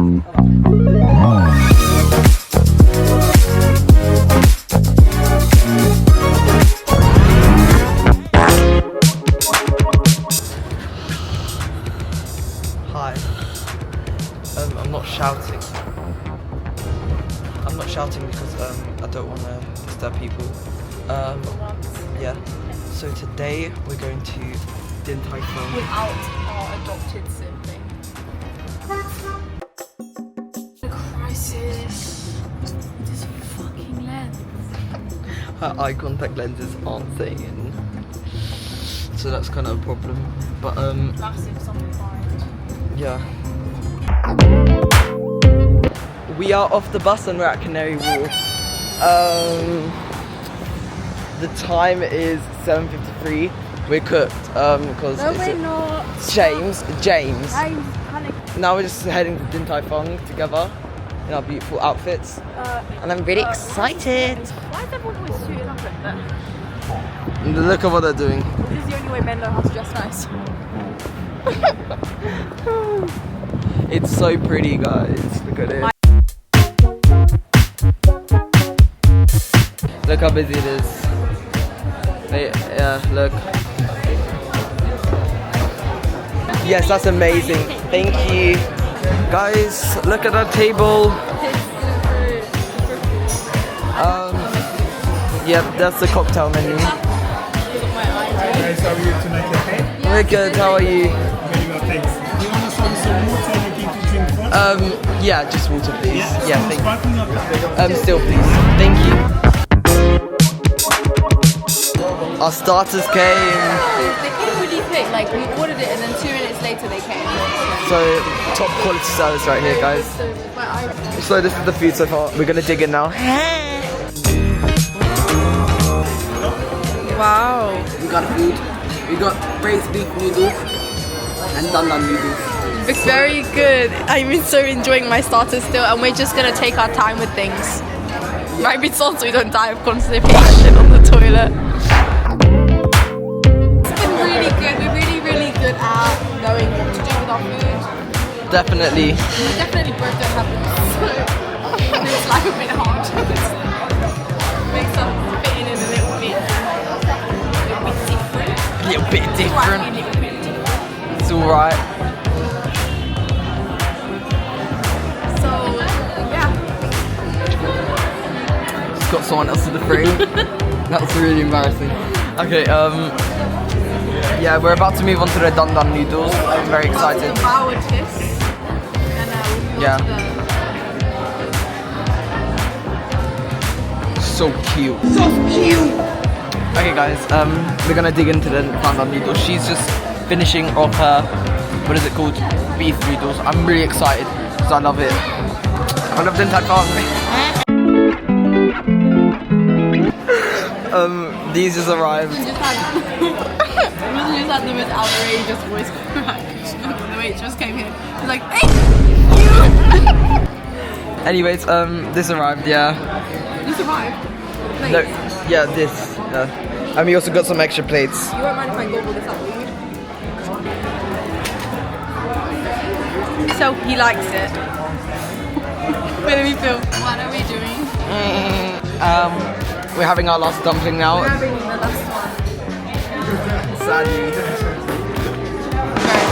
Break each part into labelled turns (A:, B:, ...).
A: Hi. I'm not shouting. I'm not shouting because I don't want to disturb people. Yeah. So today we're going to DIN Tai Fung
B: without our adopted sibling. The crisis. This fucking lens.
A: Her eye contact lenses aren't saying, so that's kind of a problem. But
B: Massive something fine.
A: yeah. We are off the bus and we're at Canary Wharf. The time is 7:53. We're cooked because
B: No, we're not.
A: James.
B: I'm panic.
A: Now we're just heading to DIN Tai Fung together in our beautiful outfits, and I'm really excited.
B: Why is everyone always suited up like that?
A: Look at what they're doing.
B: This is the only way men know how to dress nice.
A: It's so pretty, guys. Look at it. Look how busy it is. Yeah, look. Yes, that's amazing. Thank you. Guys, look at that table. Yep, that's the cocktail menu.
C: Guys, how are you tonight? Okay?
A: We're good, how are you?
C: Very well, thanks. Do you want us on some water, anything to drink first?
A: Yeah, just water please. Yeah,
C: some
A: thank
C: sparkling water.
A: still please. Thank you. Our starters came.
B: They came really quick, like we ordered it and then 2 minutes later they came.
A: So, top quality service right here, guys. So this is the food so far. We're gonna dig in now.
B: Wow.
A: We got food. We got braised beef noodles and dan noodles.
B: It's very good. I'm so enjoying my starters still, and we're just gonna take our time with things. Maybe it's also we don't die of constipation on the toilet. It's been really good. We're really good at knowing what to do with our food.
A: Definitely.
B: We definitely both don't have them, so it's like a bit hard. Makes us fit in a little bit different.
A: A little bit different.
B: A little bit different.
A: It's alright.
B: So yeah.
A: Got someone else in the frame. That's really embarrassing. Okay, yeah, we're about to move on to the dan noodles. I'm very excited. Yeah. So cute. So cute. Okay, guys. We're gonna dig into the dan noodles. She's just finishing off her, what is it called? Beef noodles. I'm really excited because I love it. I love DIN Tai Fung. These just arrived.
B: We just had the most outrageous voice crack. The waitress came here. She's like, hey, you!
A: Anyways, this arrived, yeah.
B: You survived?
A: No, yeah, this. And we also got some extra plates.
B: You won't mind if I gobble this up, will you? So, he likes it. Where do we feel? What are we doing?
A: We're having our last dumpling now.
B: We're having the last one.
A: Sadly.
B: Very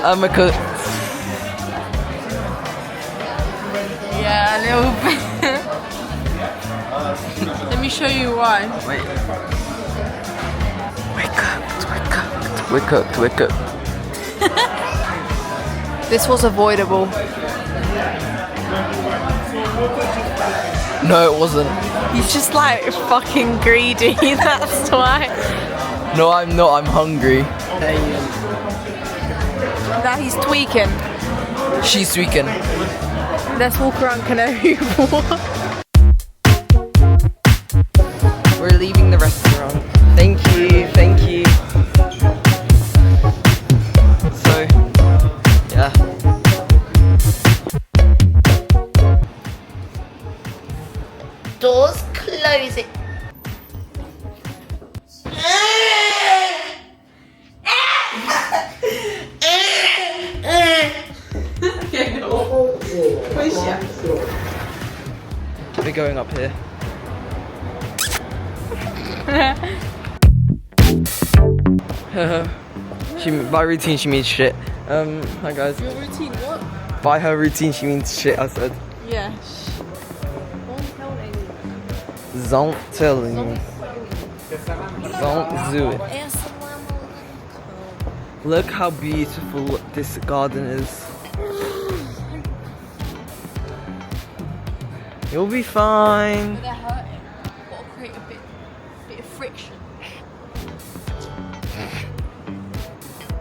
B: sad.
A: We're cooked.
B: Yeah, a little bit. Let me show you why.
A: Wait. We're cooked.
B: This was avoidable.
A: No, it wasn't.
B: He's just like fucking greedy, that's why.
A: No, I'm not. I'm hungry.
B: Now he's tweaking.
A: She's tweaking.
B: Let's walk around Canary Wharf.
A: We're leaving the restaurant. Thank you. So, yeah.
D: Doors closing.
A: We're going up here. By routine she means shit. Hi guys.
B: Your routine, what?
A: By her routine she means shit, I said.
B: Yeah.
A: Don't tell anyone. Don't do it. Look how beautiful this garden is. You'll be fine.
B: They're hurting. Gotta create a bit of friction.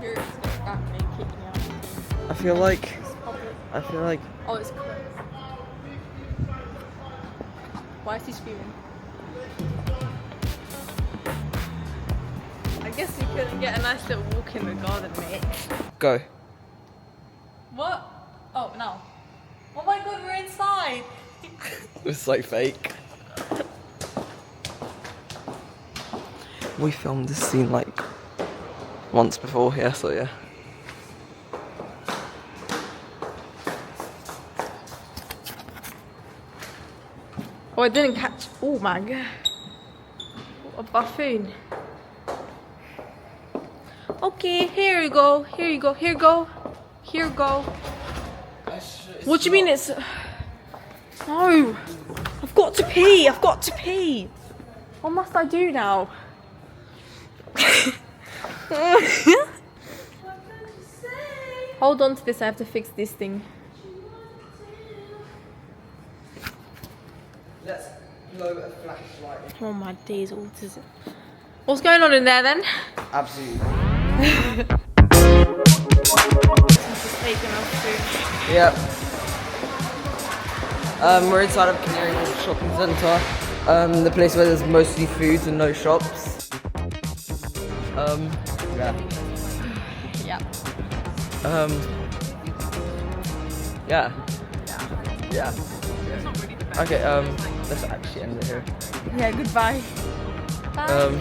B: You're that me kicking out.
A: I feel like.
B: Oh, it's closed. Why is he screaming? I guess you couldn't get a nice little walk in the garden, mate.
A: Go.
B: What? Oh, no. Oh my god, we're inside!
A: It's so fake. We filmed this scene like once before here, so yeah.
B: Oh, I didn't catch. Oh my god. What a buffoon. Okay, here you go. Here you go. Here you go. Here you go. What do you mean it's... No. I've got to pee. I've got to pee. What must I do now? Hold on to this. I have to fix this thing.
A: Let's blow a flashlight.
B: Oh my days, autism. What's going on in there then?
A: Absolutely. Yep. We're inside of Canary Wharf Shopping Centre. The place where there's mostly food and no shops. Yeah.
B: Yeah.
A: Yeah. Yeah. Okay, let's actually end it here.
B: Yeah, goodbye. Bye.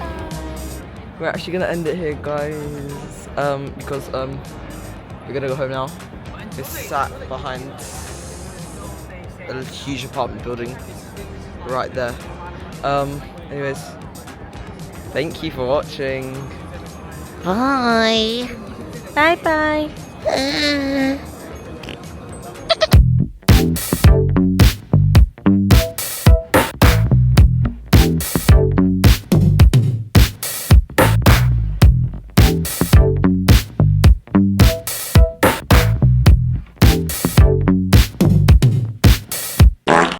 A: We're actually gonna end it here, guys. Because we're gonna go home now. We're sat behind a huge apartment building right there. Anyways, thank you for watching.
B: Bye. Bye bye.